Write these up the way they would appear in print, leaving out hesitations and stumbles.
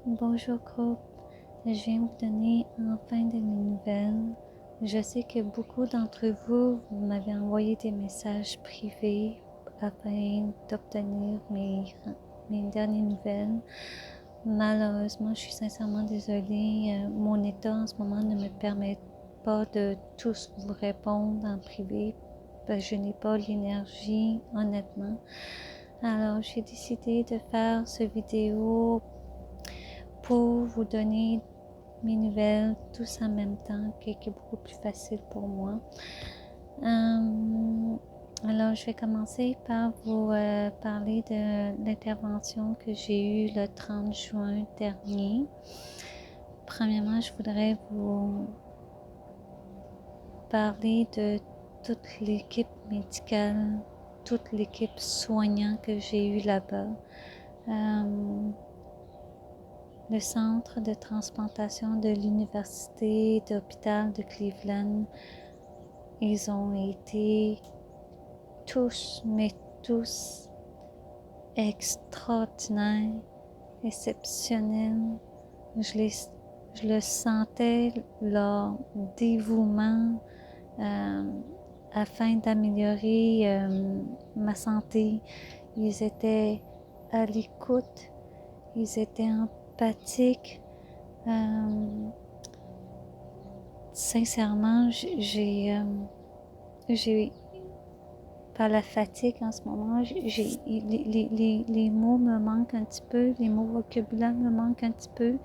Bonjour groupe, je viens vous donner enfin de mes nouvelles. Je sais que beaucoup d'entre vous m'avez envoyé des messages privés afin d'obtenir mes dernières nouvelles. Malheureusement, je suis sincèrement désolée. Mon état en ce moment ne me permet pas de tous vous répondre en privé parce que je n'ai pas l'énergie, honnêtement. Alors, j'ai décidé de faire cette vidéo pour vous donner mes nouvelles tous en même temps, qui est beaucoup plus facile pour moi. Alors, je vais commencer par vous parler de l'intervention que j'ai eue le 30 juin dernier. Premièrement, je voudrais vous parler de toute l'équipe médicale, toute l'équipe soignante que j'ai eue là-bas. Le centre de transplantation de l'Université d'hôpital de Cleveland, ils ont été tous, mais tous, extraordinaires, exceptionnels. Je le sentais, leur dévouement afin d'améliorer ma santé. Ils étaient à l'écoute, ils étaient empathiques. Sincèrement, j'ai par la fatigue en ce moment, les mots me manquent un petit peu, les mots vocabulaire me manquent un petit peu,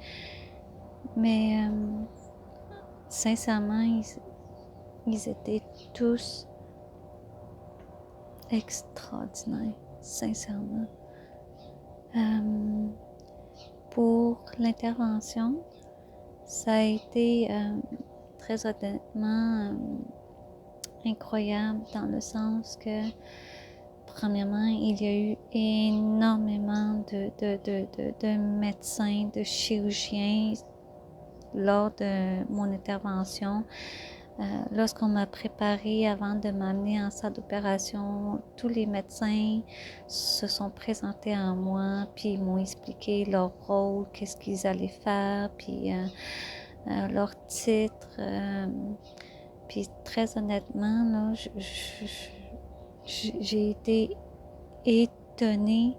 mais sincèrement, ils étaient tous extraordinaires, sincèrement. Pour l'intervention, ça a été très honnêtement incroyable dans le sens que premièrement, il y a eu énormément de médecins, de chirurgiens lors de mon intervention. Lorsqu'on m'a préparé avant de m'amener en salle d'opération, tous les médecins se sont présentés à moi, puis ils m'ont expliqué leur rôle, qu'est-ce qu'ils allaient faire, puis leur titre. Puis très honnêtement, là, j'ai été étonnée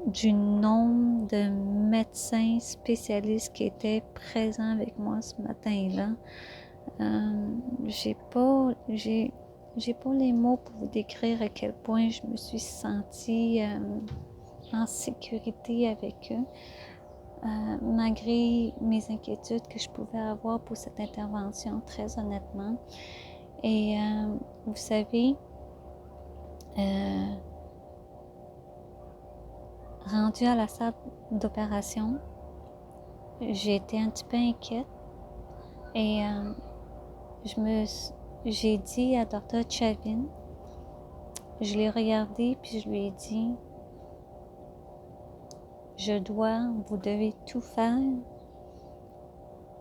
du nombre de médecins spécialistes qui étaient présents avec moi ce matin-là. J'ai pas les mots pour vous décrire à quel point je me suis sentie en sécurité avec eux. Malgré mes inquiétudes que je pouvais avoir pour cette intervention, très honnêtement. Et vous savez, rendue à la salle d'opération, j'ai été un petit peu inquiète et j'ai dit à Dr. Chavin, je l'ai regardé puis je lui ai dit, vous devez tout faire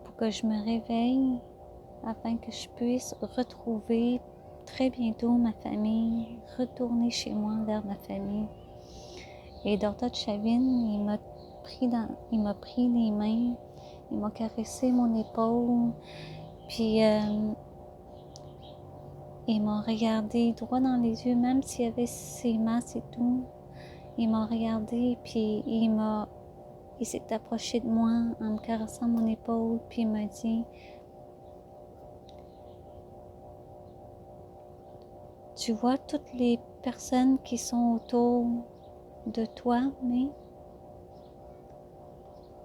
pour que je me réveille afin que je puisse retrouver très bientôt ma famille, retourner chez moi vers ma famille. Et Dr. Chavin, il m'a pris les mains, il m'a caressé mon épaule, puis il m'a regardé droit dans les yeux, même s'il y avait ses masques et tout. Il m'a regardé, puis il s'est approché de moi en me caressant mon épaule, puis il m'a dit, tu vois toutes les personnes qui sont autour de toi, mais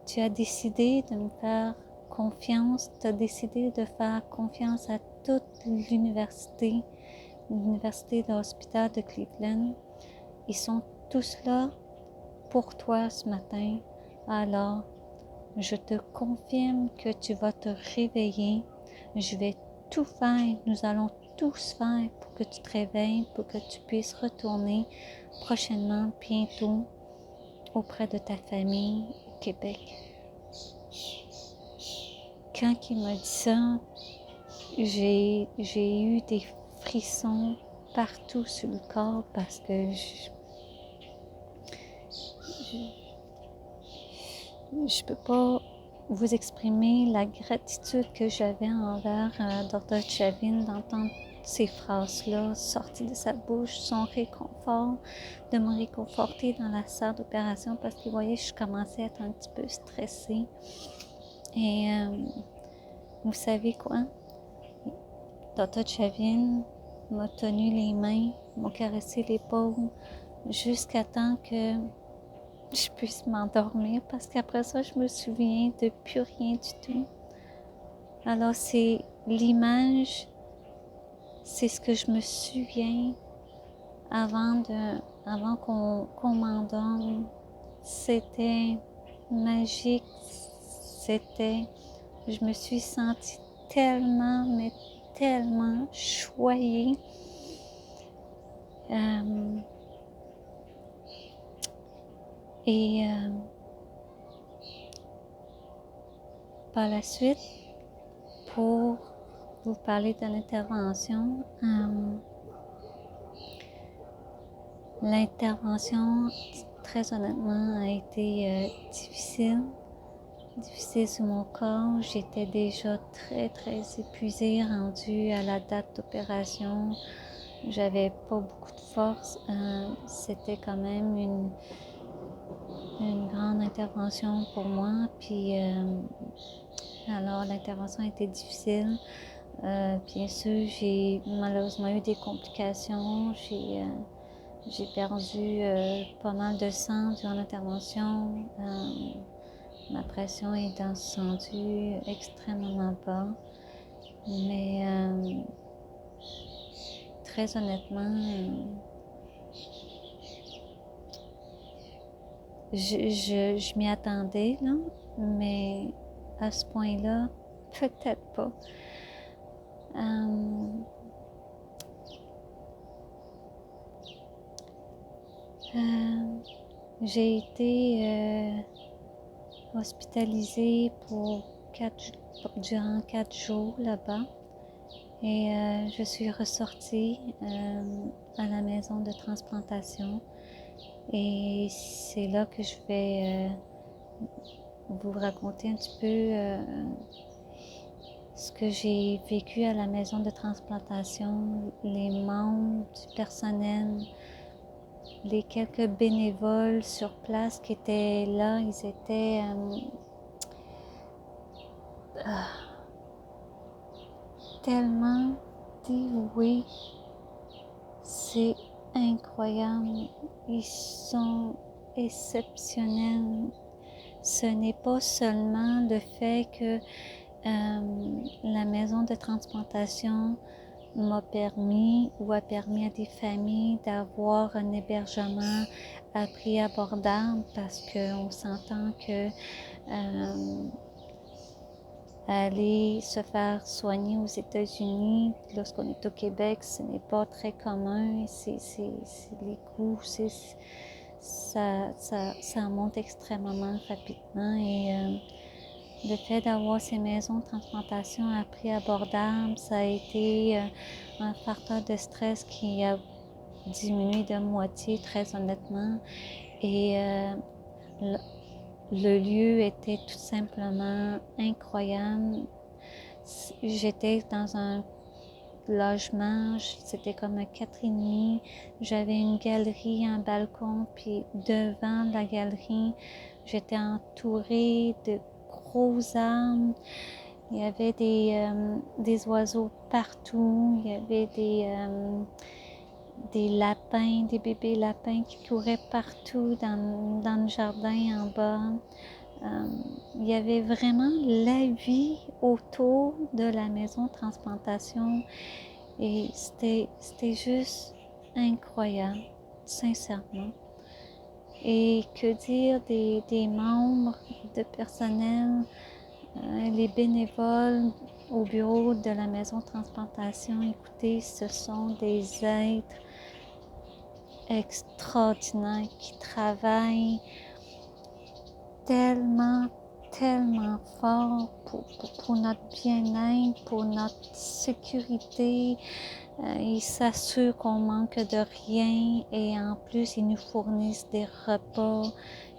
tu as décidé de me faire confiance, tu as décidé de faire confiance à toute l'université de l'hôpital de Cleveland. Ils sont tous là pour toi ce matin. Alors, je te confirme que tu vas te réveiller. Je vais tout faire, nous allons tous faire pour que tu te réveilles, pour que tu puisses retourner prochainement, bientôt, auprès de ta famille au Québec. Quand il m'a dit ça, j'ai eu des frissons partout sur le corps parce que je peux pas vous exprimer la gratitude que j'avais envers Dr. Chavin d'entendre ces phrases-là sorties de sa bouche, son réconfort, de me réconforter dans la salle d'opération parce qu'il voyait que je commençais à être un petit peu stressée. Et vous savez quoi? Dr. Chavin m'a tenu les mains, m'a caressé l'épaule jusqu'à temps que je puisse m'endormir parce qu'après ça, je me souviens de plus rien du tout. Alors, c'est l'image, c'est ce que je me souviens avant qu'on m'endorme. C'était magique, je me suis sentie tellement, mais tellement choyée. Par la suite, pour vous parler de l'intervention, l'intervention, très honnêtement, a été difficile sur mon corps. J'étais déjà très, très épuisée, rendue à la date d'opération. J'avais pas beaucoup de force. C'était quand même une grande intervention pour moi. Puis, alors, l'intervention a été difficile. Bien sûr, j'ai malheureusement eu des complications. J'ai perdu pas mal de sang durant l'intervention. Ma pression est descendue extrêmement bas. Mais très honnêtement, je m'y attendais, là, mais à ce point-là, peut-être pas. J'ai été hospitalisée durant 4 jours là-bas et je suis ressortie à la maison de transplantation et c'est là que je vais vous raconter un petit peu ce que j'ai vécu à la maison de transplantation, les membres du personnel, les quelques bénévoles sur place qui étaient là, ils étaient tellement dévoués. C'est incroyable. Ils sont exceptionnels. Ce n'est pas seulement le fait que la maison de transplantation m'a permis ou a permis à des familles d'avoir un hébergement à prix abordable parce qu'on s'entend que aller se faire soigner aux États-Unis lorsqu'on est au Québec, ce n'est pas très commun. Les coûts, ça monte extrêmement rapidement et le fait d'avoir ces maisons de transplantation à prix abordable, ça a été un facteur de stress qui a diminué de moitié, très honnêtement. Et le lieu était tout simplement incroyable. J'étais dans un logement, c'était comme un 4,5. J'avais une galerie, un balcon, puis devant la galerie, j'étais entourée de gros arbres. Il y avait des oiseaux partout. Il y avait des lapins, des bébés lapins qui couraient partout dans le jardin en bas. Il y avait vraiment la vie autour de la maison de transplantation et c'était juste incroyable, sincèrement. Et que dire des membres de personnel, les bénévoles au bureau de la maison de transplantation. Écoutez, ce sont des êtres extraordinaires qui travaillent tellement fort pour notre bien-être, pour notre sécurité. Ils s'assurent qu'on manque de rien et en plus, ils nous fournissent des repas.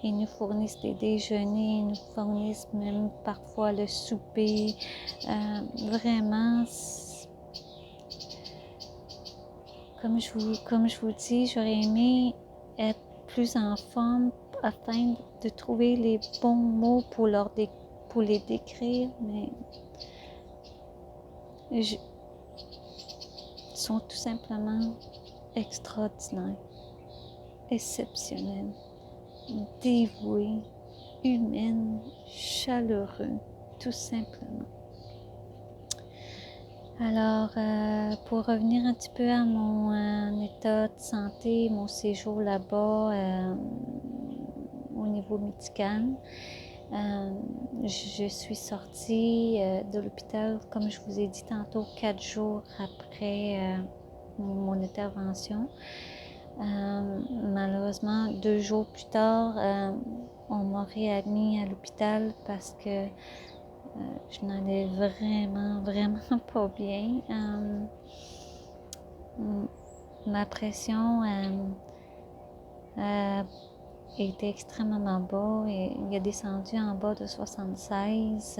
Ils nous fournissent des déjeuners, ils nous fournissent même parfois le souper. Vraiment, comme je vous dis, j'aurais aimé être plus en forme afin de trouver les bons mots pour les décrire, mais ils sont tout simplement extraordinaires, exceptionnels, dévoués, humains, chaleureux, tout simplement. Alors, pour revenir un petit peu à mon état de santé, mon séjour là-bas au niveau médical, je suis sortie de l'hôpital, comme je vous ai dit tantôt, 4 jours après mon intervention. Malheureusement, 2 jours plus tard, on m'a réadmis à l'hôpital parce que je n'allais vraiment pas bien. Ma pression était extrêmement bas et il a descendu en bas de 76.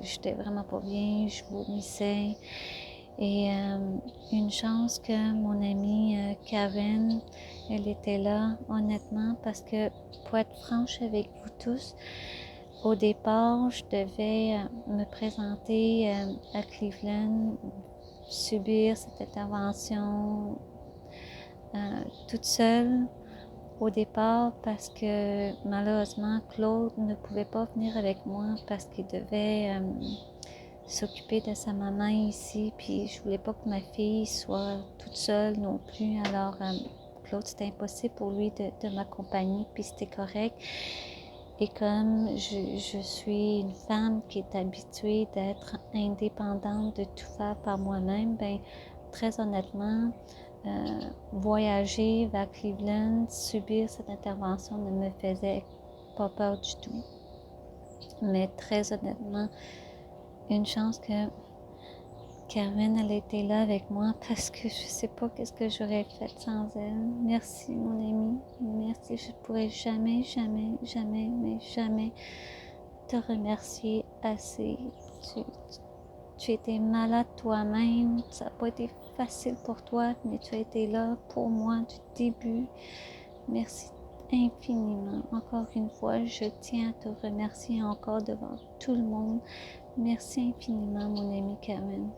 J'étais vraiment pas bien, je vomissais. Et une chance que mon amie Karen, elle était là, honnêtement, parce que pour être franche avec vous tous, au départ, je devais me présenter à Cleveland, subir cette intervention toute seule au départ parce que malheureusement Claude ne pouvait pas venir avec moi parce qu'il devait s'occuper de sa maman ici, puis je voulais pas que ma fille soit toute seule non plus. Alors Claude, c'était impossible pour lui de m'accompagner, puis c'était correct. Et comme je suis une femme qui est habituée d'être indépendante, de tout faire par moi-même, ben très honnêtement, voyager vers Cleveland, subir cette intervention ne me faisait pas peur du tout. Mais très honnêtement, une chance que Karen, elle était là avec moi parce que je sais pas qu'est-ce que j'aurais fait sans elle. Merci mon amie, merci. Je pourrais jamais te remercier assez. Tu étais malade toi-même, ça n'a pas été facile pour toi, mais tu as été là pour moi du début. Merci infiniment. Encore une fois, je tiens à te remercier encore devant tout le monde. Merci infiniment, mon amie Karen.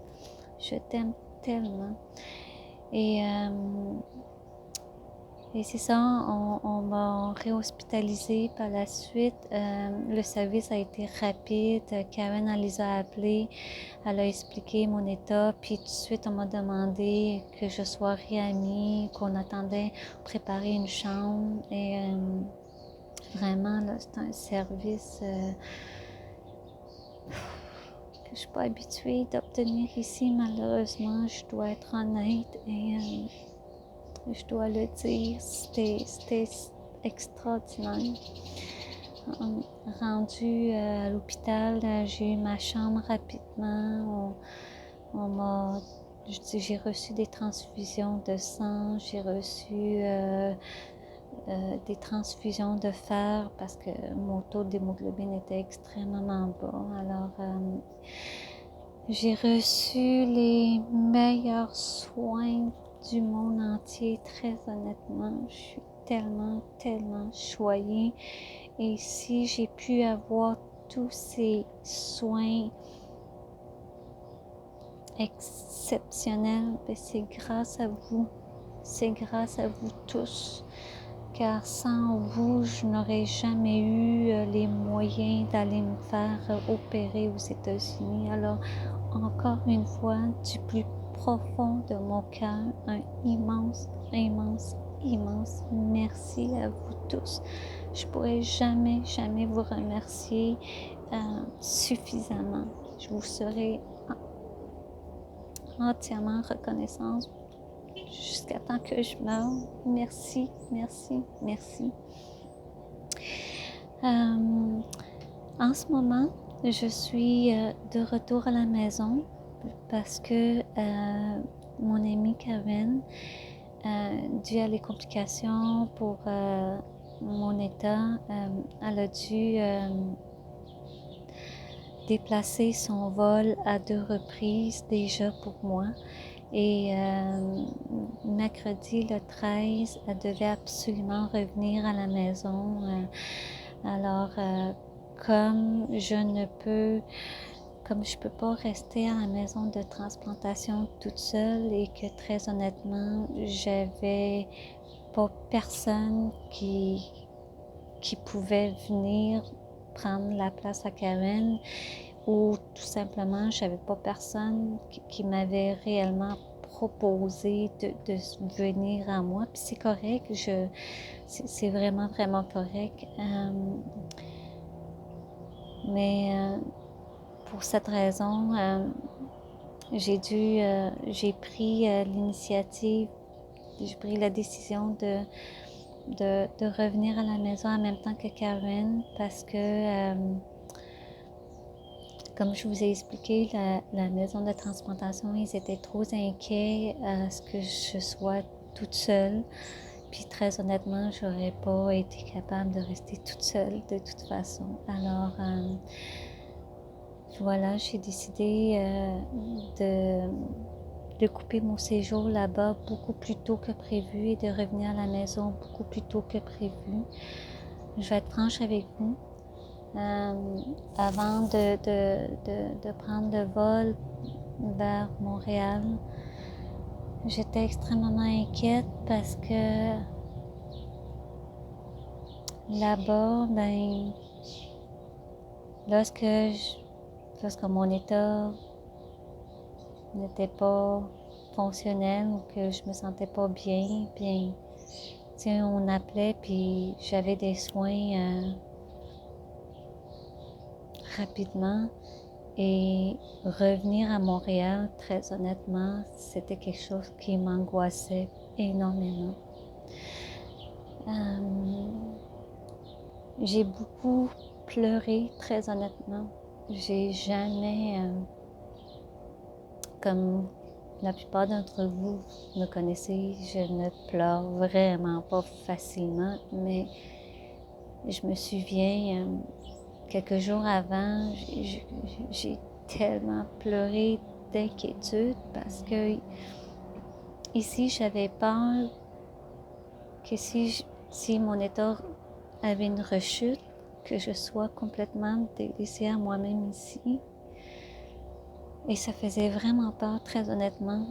Je t'aime tellement. Et c'est ça, on m'a réhospitalisée par la suite. Le service a été rapide. Karen, elle les a appelés. Elle a expliqué mon état. Puis tout de suite, on m'a demandé que je sois réadmise, qu'on attendait préparer une chambre. Et vraiment, là, c'est un service que je ne suis pas habituée d'obtenir ici. Malheureusement, je dois être honnête. Et je dois le dire, c'était extraordinaire. Rendue à l'hôpital, j'ai eu ma chambre rapidement. J'ai reçu des transfusions de sang, j'ai reçu des transfusions de fer parce que mon taux d'hémoglobine était extrêmement bas. Alors, j'ai reçu les meilleurs soins du monde entier. Très honnêtement, je suis tellement choyée. Et si j'ai pu avoir tous ces soins exceptionnels, ben c'est grâce à vous. C'est grâce à vous tous. Car sans vous, je n'aurais jamais eu les moyens d'aller me faire opérer aux États-Unis. Alors, encore une fois, du plus profond de mon cœur, un immense merci à vous tous. Je pourrais jamais vous remercier suffisamment. Je vous serai entièrement reconnaissante jusqu'à temps que je meure. Merci. En ce moment, je suis de retour à la maison parce que mon amie Karen, dû à les complications pour mon état, elle a dû déplacer son vol à 2 reprises déjà pour moi. Et mercredi le 13, elle devait absolument revenir à la maison. Alors, comme je peux pas rester à la maison de transplantation toute seule et que très honnêtement, j'avais pas personne qui pouvait venir prendre la place à Karen, ou tout simplement, j'avais pas personne qui m'avait réellement proposé de venir à moi. Puis c'est correct, c'est vraiment, vraiment correct. Mais pour cette raison, j'ai pris l'initiative, j'ai pris la décision de revenir à la maison en même temps que Karen, parce que comme je vous ai expliqué, la maison de transplantation, ils étaient trop inquiets à ce que je sois toute seule. Puis très honnêtement, j'aurais pas été capable de rester toute seule de toute façon. Alors voilà, j'ai décidé de couper mon séjour là-bas beaucoup plus tôt que prévu et de revenir à la maison beaucoup plus tôt que prévu. Je vais être franche avec vous. Avant de prendre le vol vers Montréal, j'étais extrêmement inquiète parce que là-bas, lorsque mon état n'était pas fonctionnel ou que je me sentais pas bien, on appelait puis j'avais des soins rapidement, et revenir à Montréal, très honnêtement, c'était quelque chose qui m'angoissait énormément. J'ai beaucoup pleuré, très honnêtement. J'ai jamais, comme la plupart d'entre vous me connaissez, je ne pleure vraiment pas facilement, mais je me souviens, quelques jours avant, j'ai tellement pleuré d'inquiétude parce que ici, j'avais peur que si mon état avait une rechute, que je sois complètement délaissée à moi-même ici. Et ça faisait vraiment peur, très honnêtement.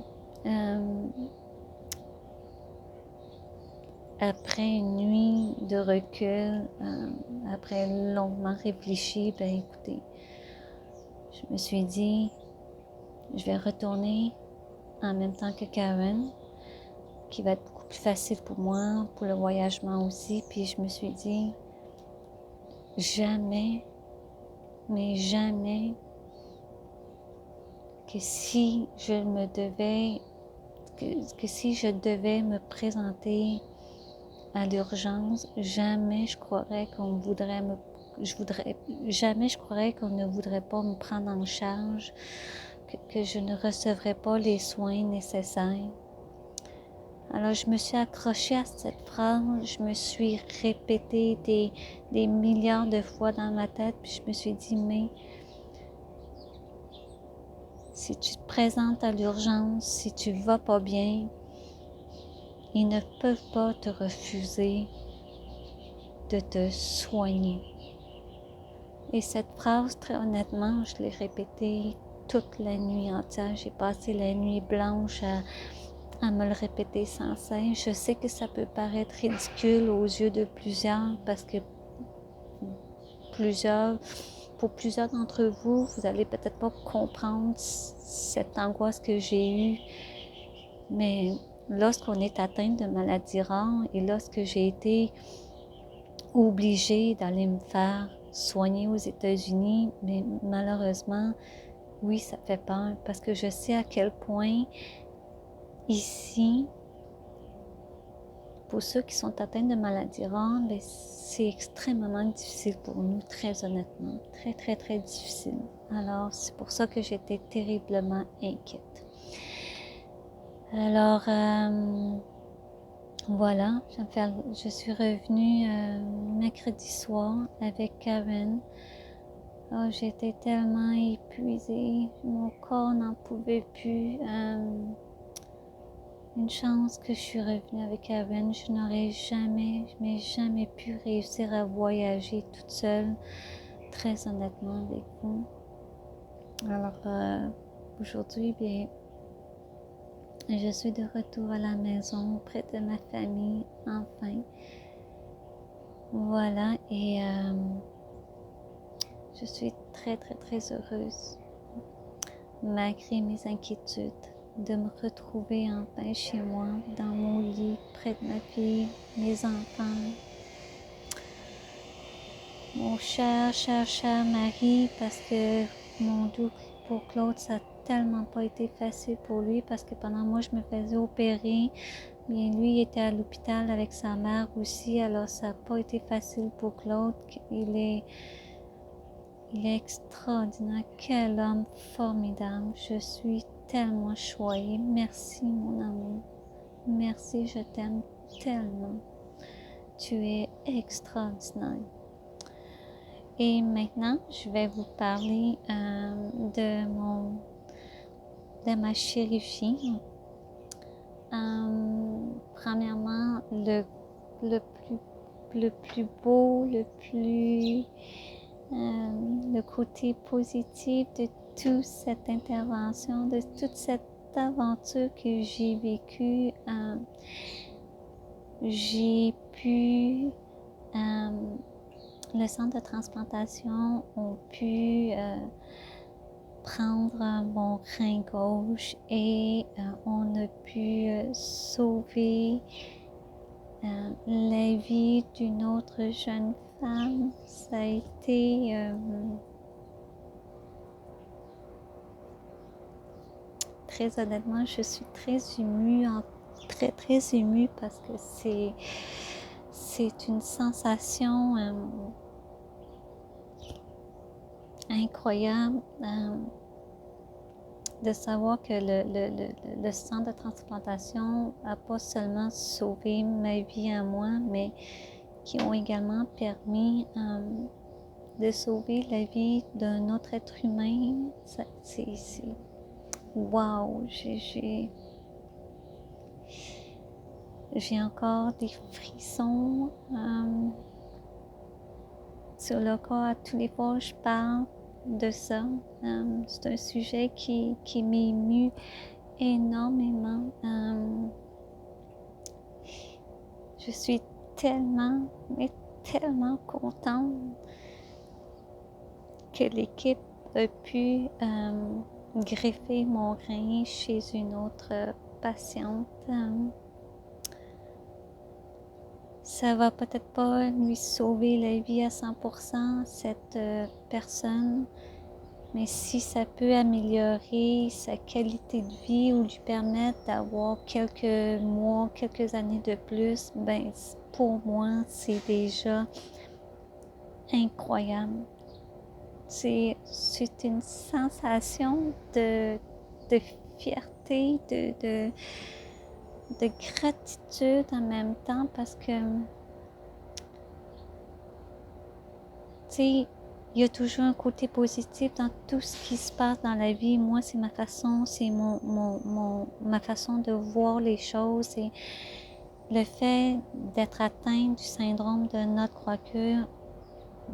Après une nuit de recul, après longuement réfléchi, écoutez, je me suis dit, je vais retourner en même temps que Karen, qui va être beaucoup plus facile pour moi, pour le voyagement aussi. Puis je me suis dit, jamais, mais jamais, que si je devais me présenter à l'urgence, jamais je croirais jamais je croirais qu'on ne voudrait pas me prendre en charge, que je ne recevrais pas les soins nécessaires. Alors je me suis accrochée à cette phrase, je me suis répétée des milliards de fois dans ma tête, puis je me suis dit, mais si tu te présentes à l'urgence, si tu vas pas bien, ils ne peuvent pas te refuser de te soigner. Et cette phrase, très honnêtement, je l'ai répétée toute la nuit entière. J'ai passé la nuit blanche à me le répéter sans cesse. Je sais que ça peut paraître ridicule aux yeux de plusieurs, parce que pour plusieurs d'entre vous, vous allez peut-être pas comprendre cette angoisse que j'ai eue. Mais lorsqu'on est atteint de maladies rares et lorsque j'ai été obligée d'aller me faire soigner aux États-Unis, mais malheureusement, oui, ça fait peur, parce que je sais à quel point ici, pour ceux qui sont atteints de maladies rares, c'est extrêmement difficile pour nous, très honnêtement. Très, très, très difficile. Alors, c'est pour ça que j'étais terriblement inquiète. Alors, Voilà, je suis revenue mercredi soir avec Karen. Oh, j'étais tellement épuisée, mon corps n'en pouvait plus. Une chance que je suis revenue avec Karen. Je n'aurais jamais pu réussir à voyager toute seule, très honnêtement avec vous. Alors aujourd'hui, bien, je suis de retour à la maison auprès de ma famille, enfin. Voilà, et je suis très heureuse, malgré mes inquiétudes, de me retrouver enfin chez moi, dans mon lit, près de ma fille, mes enfants, mon cher mari, parce que mon doux pour Claude, ça n'a tellement pas été facile pour lui, parce que pendant moi, je me faisais opérer, bien lui, il était à l'hôpital avec sa mère aussi, alors ça n'a pas été facile pour Claude. Il est extraordinaire, quel homme formidable. Je suis tellement choyée. Merci mon amour. Merci, je t'aime tellement. Tu es extraordinaire. Et maintenant, je vais vous parler de ma chirurgie. Premièrement, le plus beau, le côté positif de toute cette intervention, de toute cette aventure que j'ai vécue. J'ai pu, le centre de transplantation ont pu prendre mon rein gauche et on a pu sauver la vie d'une autre jeune femme. Ça a été très honnêtement, je suis très émue, très émue parce que c'est une sensation incroyable de savoir que le centre de transplantation n'a pas seulement sauvé ma vie à moi, mais qui ont également permis de sauver la vie d'un autre être humain. C'est wow, j'ai encore des frissons sur le corps à tous les fois que je parle de ça. C'est un sujet qui m'émue énormément. Je suis tellement contente que l'équipe a pu greffer mon rein chez une autre patiente. Ça va peut-être pas lui sauver la vie à 100%, cette personne, mais si ça peut améliorer sa qualité de vie ou lui permettre d'avoir quelques mois, quelques années de plus, ben pour moi, c'est déjà incroyable. C'est une sensation de fierté, de gratitude en même temps parce que, tu sais, il y a toujours un côté positif dans tout ce qui se passe dans la vie. Moi, c'est ma façon, c'est ma façon de voir les choses. Et le fait d'être atteint du syndrome de Nutcracker,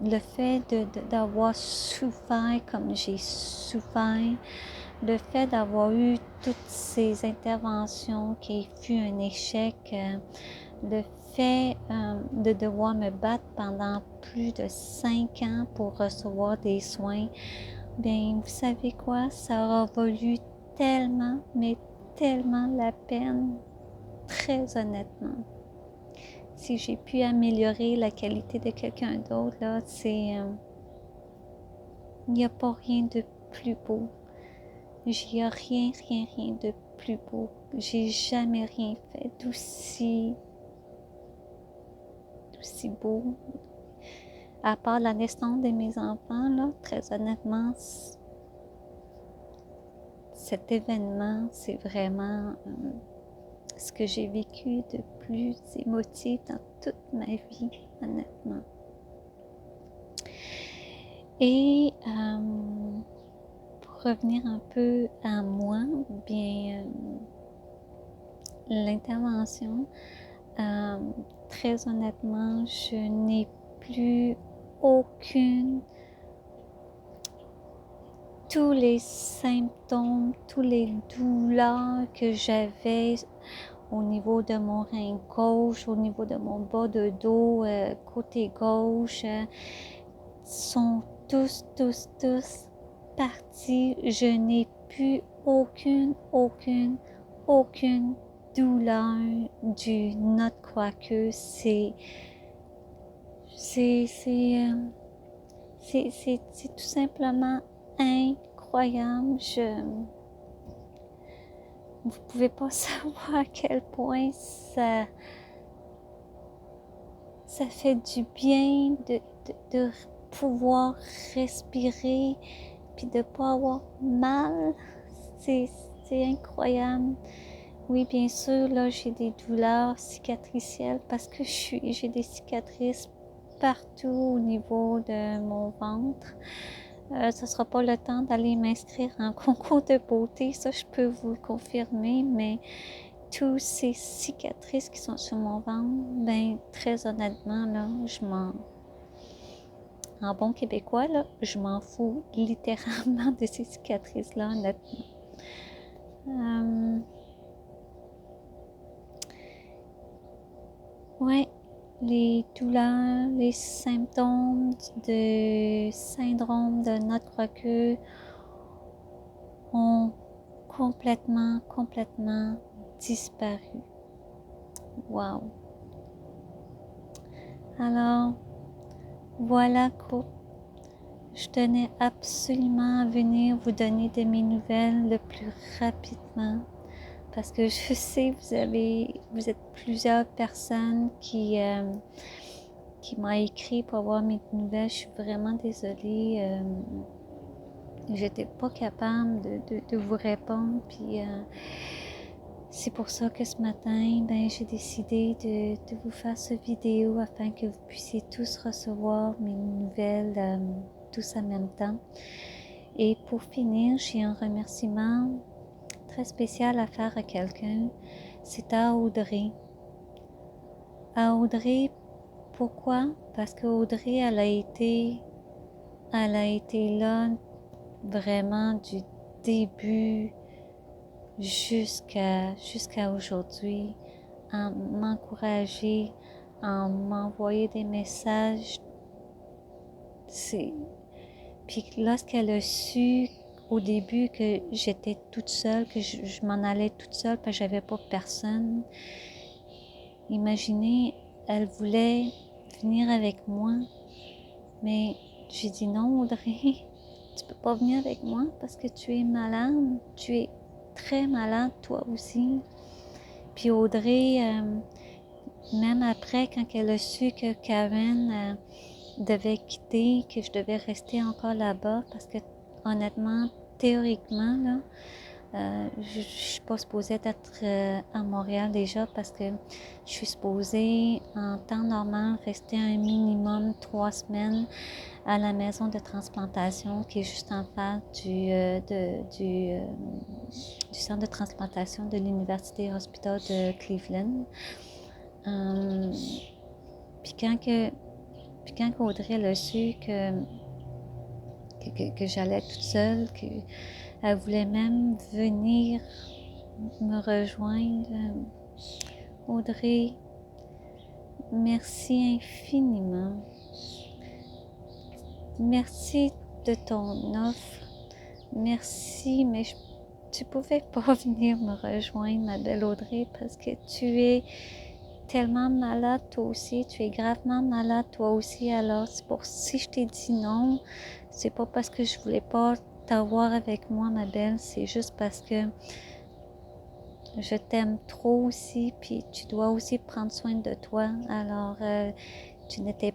le fait d'avoir souffert comme j'ai souffert, le fait d'avoir eu toutes ces interventions qui fut un échec, le fait de devoir me battre pendant plus de 5 ans pour recevoir des soins, bien, vous savez quoi, ça aura valu tellement, mais tellement la peine, très honnêtement. Si j'ai pu améliorer la qualité de quelqu'un d'autre, là, c'est... il n'y a pas rien de plus beau. Il n'y a rien de plus beau. J'ai jamais rien fait d'aussi beau. À part la naissance de mes enfants, là, très honnêtement, cet événement, c'est vraiment ce que j'ai vécu de plus émotif dans toute ma vie, honnêtement. Et pour revenir un peu à moi, bien, l'intervention, très honnêtement, je n'ai plus aucune, tous les symptômes, tous les douleurs que j'avais au niveau de mon rein gauche, au niveau de mon bas de dos, côté gauche, sont tous partis. Je n'ai plus aucune douleur du notre croix-queue. C'est tout simplement incroyable. Vous pouvez pas savoir à quel point ça fait du bien de pouvoir respirer puis de pas avoir mal. C'est incroyable. Oui, bien sûr, là, j'ai des douleurs cicatricielles parce que j'ai des cicatrices partout au niveau de mon ventre. Ce sera pas le temps d'aller m'inscrire en concours de beauté, ça je peux vous le confirmer, mais toutes ces cicatrices qui sont sur mon ventre, ben très honnêtement, là, en bon québécois, là, je m'en fous littéralement de ces cicatrices-là, honnêtement. Ouais, les douleurs, les symptômes de syndrome de notre croix-queue ont complètement disparu. Wow! Alors, voilà, couple. Je tenais absolument à venir vous donner de mes nouvelles le plus rapidement parce que je sais vous êtes plusieurs personnes qui m'ont écrit pour avoir mes nouvelles. Je suis vraiment désolée. J'étais pas capable de vous répondre. Puis c'est pour ça que ce matin, j'ai décidé de vous faire cette vidéo afin que vous puissiez tous recevoir mes nouvelles tous en même temps. Et pour finir, j'ai un remerciement très spécial à faire à quelqu'un. C'est à Audrey. À Audrey, pourquoi? Parce qu'Audrey, elle a été là vraiment du début jusqu'à aujourd'hui, à m'encourager, à m'envoyer des messages. Puis lorsqu'elle a su au début que j'étais toute seule, que je m'en allais toute seule parce que j'avais pas personne, imaginez, elle voulait venir avec moi, mais j'ai dit non, Audrey, tu peux pas venir avec moi parce que tu es malade, tu es très malade toi aussi. Puis Audrey, même après, quand elle a su que Karen devait quitter, que je devais rester encore là-bas, parce que honnêtement, théoriquement, là, je suis pas supposée d'être à Montréal déjà parce que je suis supposée en temps normal rester un minimum 3 semaines à la maison de transplantation qui est juste en face du centre de transplantation de l'Université Hospital de Cleveland. Puis quand Audrey elle a su que j'allais toute seule, qu'elle voulait même venir me rejoindre, Audrey, merci infiniment. Merci de ton offre. Merci, mais tu pouvais pas venir me rejoindre, ma belle Audrey, parce que tu es tellement malade toi aussi, tu es gravement malade toi aussi. Alors, si je t'ai dit non, c'est pas parce que je voulais pas t'avoir avec moi, ma belle, c'est juste parce que je t'aime trop aussi, puis tu dois aussi prendre soin de toi. Alors, tu n'étais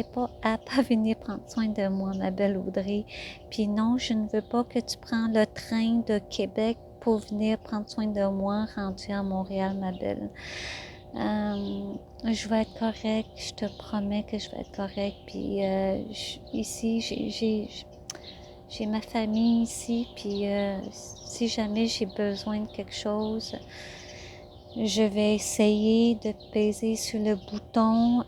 pas apte à venir prendre soin de moi, ma belle Audrey. Puis non, je ne veux pas que tu prends le train de Québec pour venir prendre soin de moi rendu à Montréal, ma belle. Je vais être correcte, je te promets que je vais être correcte. Puis ici, j'ai ma famille ici, puis si jamais j'ai besoin de quelque chose, je vais essayer de peser sur le bouton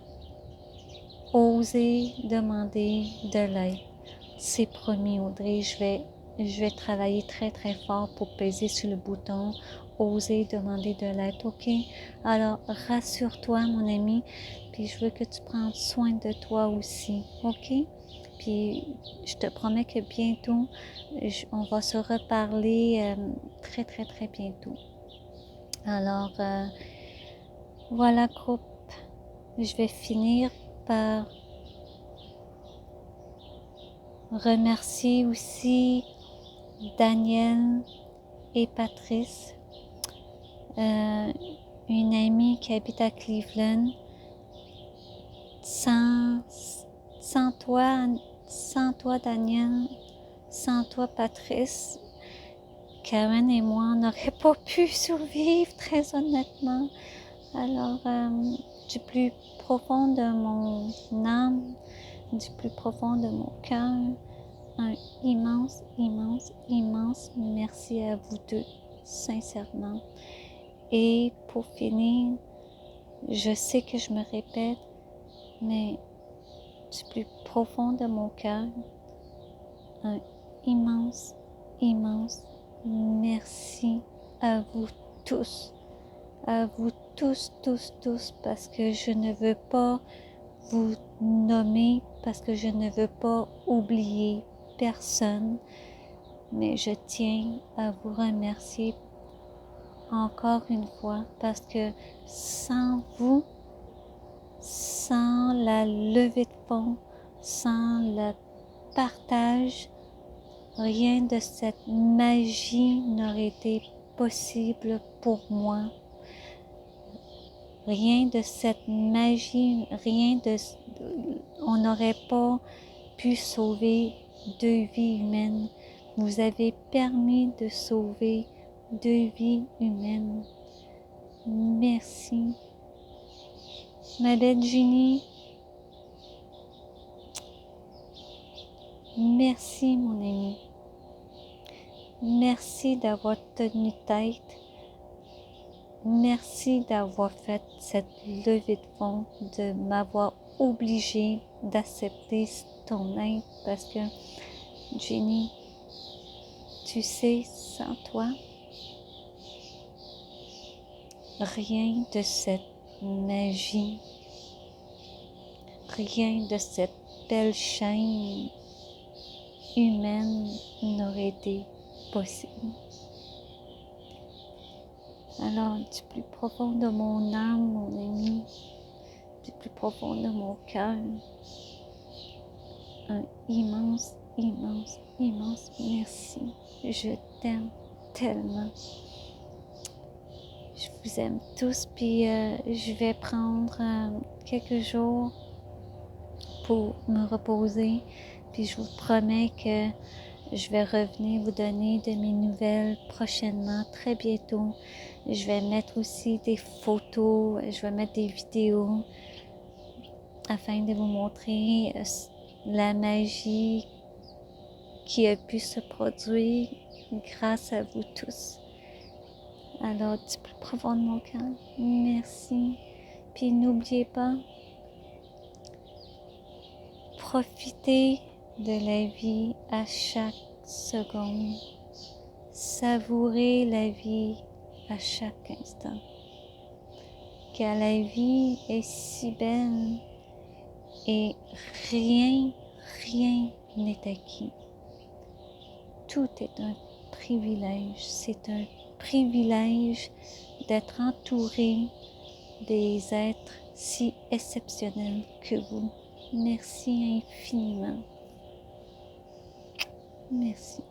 « Oser demander de l'aide ». C'est promis, Audrey, je vais travailler très très fort pour peser sur le bouton « Oser demander de l'aide », ok? Alors, rassure-toi, mon ami, puis je veux que tu prennes soin de toi aussi, ok? Puis, je te promets que bientôt, on va se reparler très très très bientôt. Alors, voilà, groupe, je vais finir par remercier aussi Daniel et Patrice, une amie qui habite à Cleveland. Sans toi, Daniel, sans toi, Patrice, Karen et moi, on n'aurait pas pu survivre, très honnêtement. Alors, du plus profond de mon âme, du plus profond de mon cœur, un immense, immense, immense merci à vous deux, sincèrement. Et pour finir, je sais que je me répète, mais du plus profond de mon cœur, un immense, immense merci à vous tous. À vous tous, parce que je ne veux pas vous nommer, parce que je ne veux pas oublier personne, mais je tiens à vous remercier encore une fois, parce que sans vous, sans la levée de fonds, sans le partage, rien de cette magie n'aurait été possible pour moi. Rien de cette magie, on n'aurait pas pu sauver 2 vies humaines. Vous avez permis de sauver 2 vies humaines. Merci. Ma belle Ginny, merci mon ami. Merci d'avoir tenu tête. Merci d'avoir fait cette levée de fonds, de m'avoir obligé d'accepter ton aide, parce que Jenny, tu sais, sans toi, rien de cette magie, rien de cette belle chaîne humaine n'aurait été possible. Alors, du plus profond de mon âme, mon ami, du plus profond de mon cœur, un immense, immense, immense merci. Je t'aime tellement. Je vous aime tous, puis je vais prendre quelques jours pour me reposer, puis je vous promets que je vais revenir vous donner de mes nouvelles prochainement, très bientôt. Je vais mettre aussi des photos, je vais mettre des vidéos afin de vous montrer la magie qui a pu se produire grâce à vous tous. Alors, du plus profond de mon cœur, merci. Puis n'oubliez pas, profitez de la vie à chaque seconde. Savourez la vie à chaque instant. Car la vie est si belle et rien n'est acquis. Tout est un privilège. C'est un privilège d'être entouré des êtres si exceptionnels que vous. Merci infiniment. Merci.